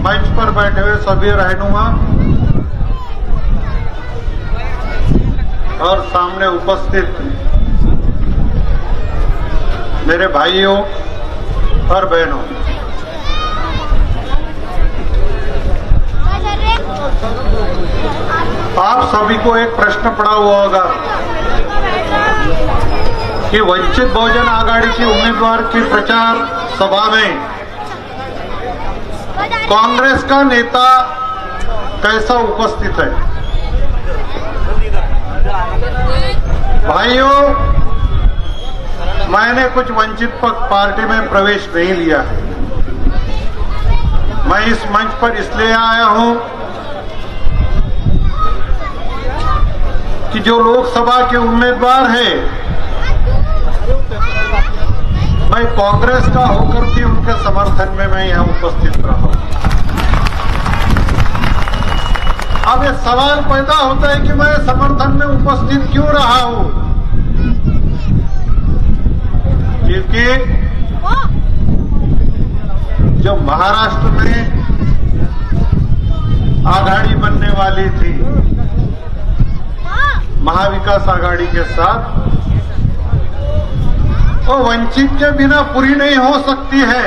मंच पर बैठे हुए सभी रहनुमा और सामने उपस्थित मेरे भाइयों और बहनों, आप सभी को एक प्रश्न पड़ा हुआ होगा कि वंचित बहुजन आघाड़ी की उम्मीदवार की प्रचार सभा में कांग्रेस का नेता कैसा उपस्थित है। भाइयों, मैंने कुछ वंचित पार्टी में प्रवेश नहीं लिया है। मैं इस मंच पर इसलिए आया हूं कि जो लोकसभा के उम्मीदवार हैं, मैं कांग्रेस का होकर भी उनके समर्थन में मैं यहां उपस्थित रहा हूं। अब ये सवाल पैदा होता है कि मैं समर्थन में उपस्थित क्यों रहा हूं, क्योंकि जो महाराष्ट्र में आघाड़ी बनने वाली थी महाविकास आघाड़ी के साथ, वो वंचित के बिना पूरी नहीं हो सकती है।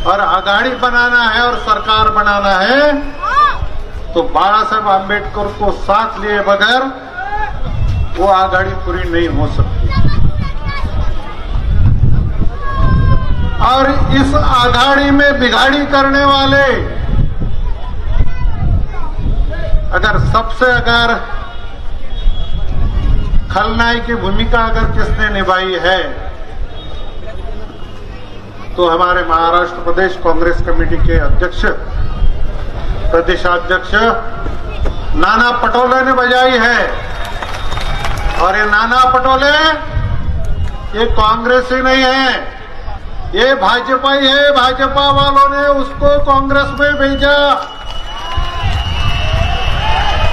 और आघाड़ी बनाना है और सरकार बनाना है तो बाबा साहेब आंबेडकर को साथ लिए बगैर वो आघाड़ी पूरी नहीं हो सकती। और इस आघाड़ी में बिगाड़ी करने वाले अगर खलनायक की भूमिका अगर किसने निभाई है तो हमारे महाराष्ट्र प्रदेश कांग्रेस कमेटी के अध्यक्ष, प्रदेशाध्यक्ष नाना पटोले ने बजाई है। और ये नाना पटोले ये कांग्रेस ही नहीं है, ये भाजपा ही है। भाजपा वालों ने उसको कांग्रेस में भेजा।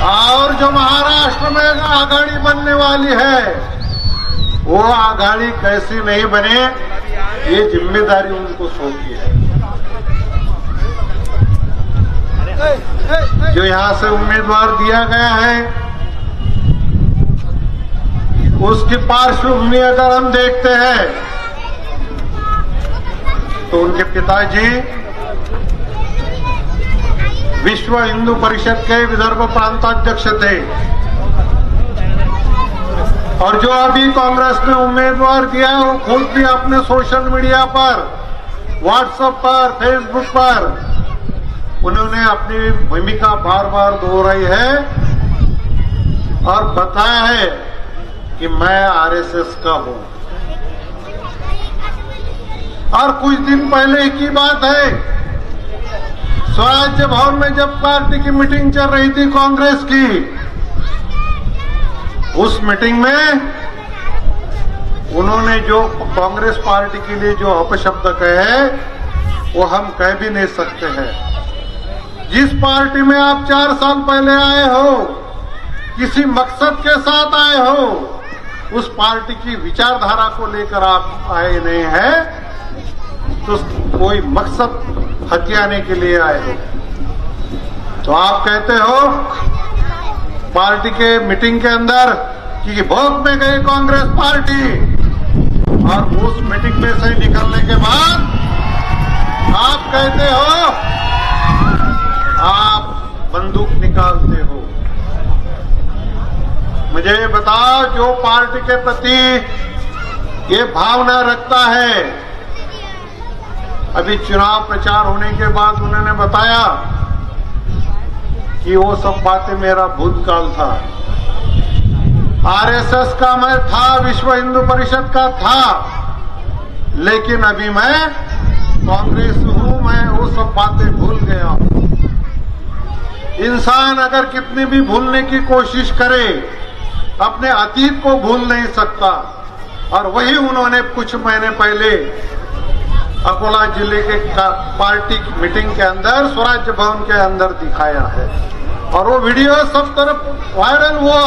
और जो महाराष्ट्र में आघाड़ी बनने वाली है वो आघाड़ी कैसी नहीं बने, ये जिम्मेदारी उनको सौंपी है। जो यहां से उम्मीदवार दिया गया है उसकी पार्श्वभूमि अगर हम देखते हैं तो उनके पिताजी विश्व हिंदू परिषद के विदर्भ प्रांताध्यक्ष थे। और जो अभी कांग्रेस ने उम्मीदवार दिया वो खुद भी अपने सोशल मीडिया पर, व्हाट्सएप पर, फेसबुक पर उन्होंने अपनी भूमिका बार बार दोहराई है और बताया है कि मैं आरएसएस का हूं। और कुछ दिन पहले की बात है, स्वराज्य भवन में जब पार्टी की मीटिंग चल रही थी कांग्रेस की, उस मीटिंग में उन्होंने जो कांग्रेस पार्टी के लिए जो अपशब्द कहे वो हम कह भी नहीं सकते हैं। जिस पार्टी में आप 4 साल पहले आए हो, किसी मकसद के साथ आए हो, उस पार्टी की विचारधारा को लेकर आप आए नहीं हैं, तो कोई मकसद हथियाने के लिए आए हो। तो आप कहते हो पार्टी के मीटिंग के अंदर कि भोग में गई कांग्रेस पार्टी, और उस मीटिंग में से निकलने के बाद आप कहते हो आप बंदूक निकालते हो। मुझे ये बताओ, जो पार्टी के प्रति ये भावना रखता है, अभी चुनाव प्रचार होने के बाद उन्होंने बताया कि वो सब बातें मेरा भूतकाल था, आरएसएस का मैं था, विश्व हिंदू परिषद का था, लेकिन अभी मैं कांग्रेस हूं, मैं वो सब बातें भूल गया हूं। इंसान अगर कितनी भी भूलने की कोशिश करे, अपने अतीत को भूल नहीं सकता। और वही उन्होंने कुछ महीने पहले अकोला जिले के पार्टी मीटिंग के अंदर, स्वराज्य भवन के अंदर दिखाया है। और वो वीडियो सब तरफ वायरल हुआ।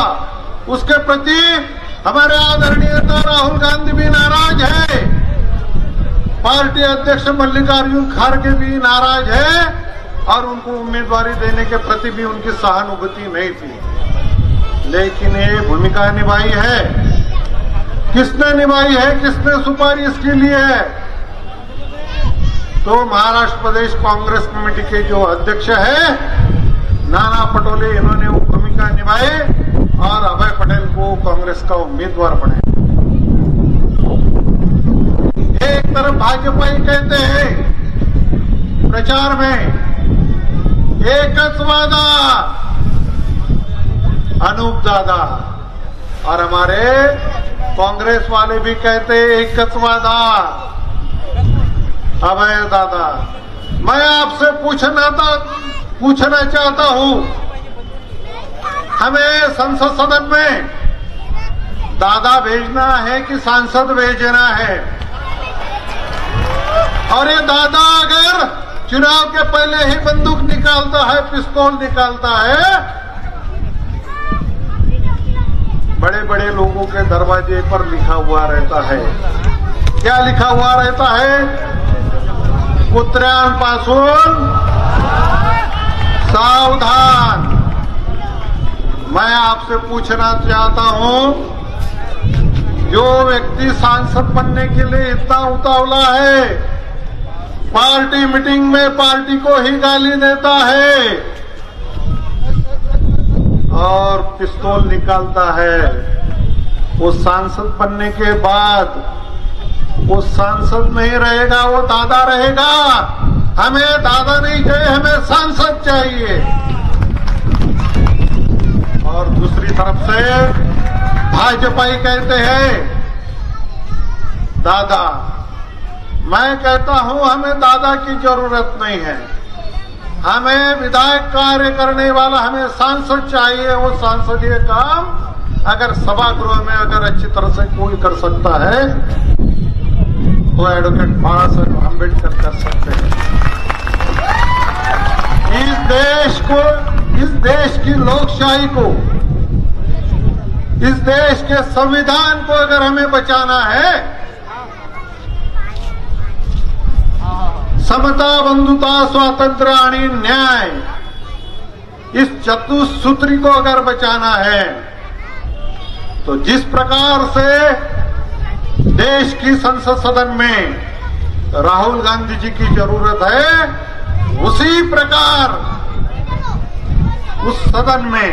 उसके प्रति हमारे आदरणीय नेता राहुल गांधी भी नाराज है। पार्टी अध्यक्ष मल्लिकार्जुन खड़गे भी नाराज है और उनको उम्मीदवारी देने के प्रति भी उनकी सहानुभूति नहीं थी। लेकिन ये भूमिका निभाई है, किसने निभाई है, किसने सुपारी इसके लिए है? तो महाराष्ट्र प्रदेश कांग्रेस कमेटी के जो अध्यक्ष है नाना पटोले, इन्होंने वो भूमिका निभाई और अभय पटेल को कांग्रेस का उम्मीदवार बनाया। एक तरफ भाजपा ही कहते हैं प्रचार में एकच वादा अनूप दादा, और हमारे कांग्रेस वाले भी कहते हैं एकच वादा अभय दादा। मैं आपसे पूछना चाहता हूं, हमें संसद सदन में दादा भेजना है कि सांसद भेजना है? और ये दादा अगर चुनाव के पहले ही बंदूक निकालता है, पिस्तौल निकालता है, बड़े बड़े लोगों के दरवाजे पर लिखा हुआ रहता है। क्या लिखा हुआ रहता है? कुत्र्यांपासून सावधान। मैं आपसे पूछना चाहता हूं, जो व्यक्ति सांसद बनने के लिए इतना उतावला है, पार्टी मीटिंग में पार्टी को ही गाली देता है और पिस्तौल निकालता है, वो सांसद बनने के बाद वो सांसद नहीं रहेगा, वो दादा रहेगा। हमें दादा नहीं चाहिए, हमें सांसद चाहिए। और दूसरी तरफ से भाजपा ही कहते हैं दादा। मैं कहता हूं हमें दादा की जरूरत नहीं है, हमें विधायक कार्य करने वाला, हमें सांसद चाहिए। वो सांसदीय काम अगर सभागृह में अगर अच्छी तरह से कोई कर सकता है तो एडवोकेट बाला साहेब अम्बेडकर कर सकते हैं। इस देश की लोकशाही को, इस देश के संविधान को अगर हमें बचाना है, समता, बंधुता, स्वातंत्र्य आणि न्याय, इस चतुसूत्री को अगर बचाना है, तो जिस प्रकार से देश की संसद सदन में राहुल गांधी जी की जरूरत है, उसी प्रकार उस सदन में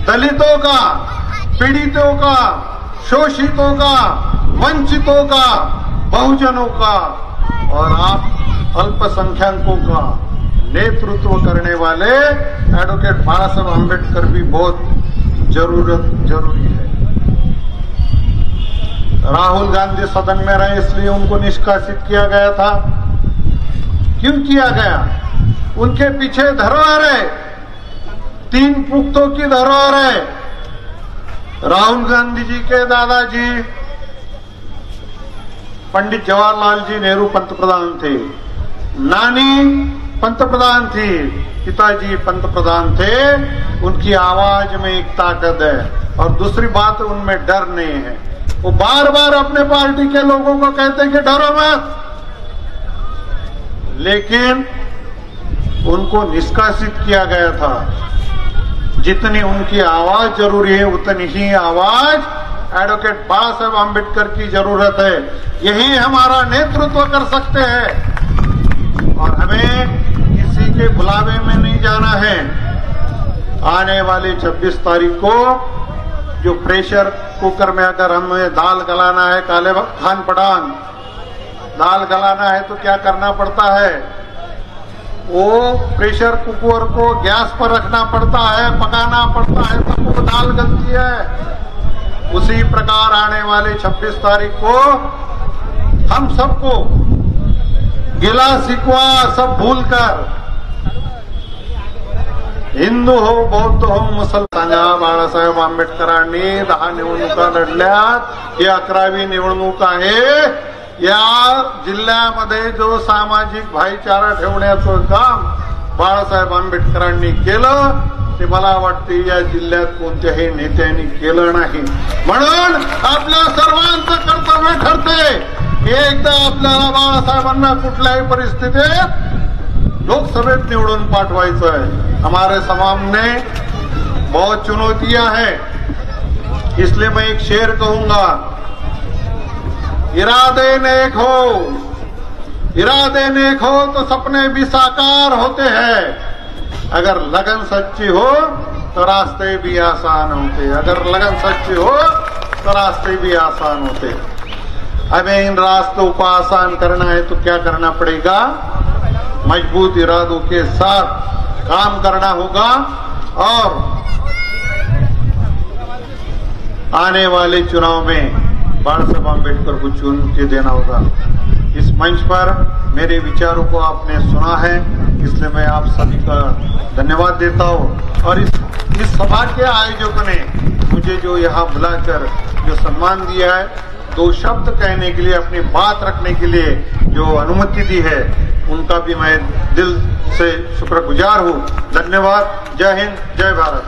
दलितों का, पीड़ितों का, शोषितों का, वंचितों का, बहुजनों का और आप अल्पसंख्यकों का नेतृत्व करने वाले एडवोकेट बाला साहेब अम्बेडकर भी बहुत जरूरी है। राहुल गांधी सदन में रहे इसलिए उनको निष्कासित किया गया था। क्यों किया गया? उनके पीछे धरोहर है, 3 पुख्तों की धरोहर है। राहुल गांधी जी के दादाजी पंडित जवाहरलाल जी नेहरू पंतप्रधान थे, नानी पंतप्रधान थी, पिताजी पंतप्रधान थे। उनकी आवाज में एक ताकत है और दूसरी बात उनमें डर नहीं है। वो बार बार अपने पार्टी के लोगों को कहते कि डरो मत, लेकिन उनको निष्कासित किया गया था। जितनी उनकी आवाज जरूरी है उतनी ही आवाज एडवोकेट बाला साहेब अम्बेडकर की जरूरत है। यही हमारा नेतृत्व कर सकते हैं और हमें किसी के बुलावे में नहीं जाना है। आने वाली 26 तारीख को जो प्रेशर कुकर में अगर हमें दाल गलाना है, काले खान पठान दाल गलाना है तो क्या करना पड़ता है? वो प्रेशर कुकर को गैस पर रखना पड़ता है, पकाना पड़ता है, तब वो दाल गलती है। उसी प्रकार आने वाले 26 तारीख को हम सबको गिला शिकवा सब भूलकर हिंदू हो, बौद्ध हो, मुसलमान, बाळासाहेब आंबेडकरांनी 10 निवडणुका लढल्यात। ही 11वी निवडणूक आहे। या जिल्ह्यामध्ये जो सामाजिक भाईचारा ठेवण्याचं काम बाळासाहेब आंबेडकरांनी केलं ते मला वाटते या जिल्ह्यात कोणत्याही नेत्यांनी केलं नाही। म्हणून आपल्या सर्वांचं कर्तव्य ठरते एकदा आपल्याला बाळासाहेबांना कुठल्याही परिस्थितीत लोकसभेत निवडून पाठवायचं है। हमारे सामने बहुत चुनौतियां हैं, इसलिए मैं एक शेर कहूंगा, इरादे नेक हो तो सपने भी साकार होते हैं, अगर लगन सच्ची हो तो रास्ते भी आसान होते, अगर लगन सच्ची हो तो रास्ते भी आसान होते। हमें इन रास्तों को आसान करना है तो क्या करना पड़ेगा? मजबूत इरादों के साथ काम करना होगा और आने वाले चुनाव में बाबा साहेब अम्बेडकर को चुन के देना होगा। इस मंच पर मेरे विचारों को आपने सुना है, इसलिए मैं आप सभी का धन्यवाद देता हूँ। और इस सभा के आयोजकों ने मुझे जो यहाँ बुलाकर जो सम्मान दिया है, दो शब्द कहने के लिए, अपनी बात रखने के लिए जो अनुमति दी है, उनका भी मैं दिल से शुक्रगुजार हूँ। धन्यवाद। जय हिंद, जय भारत।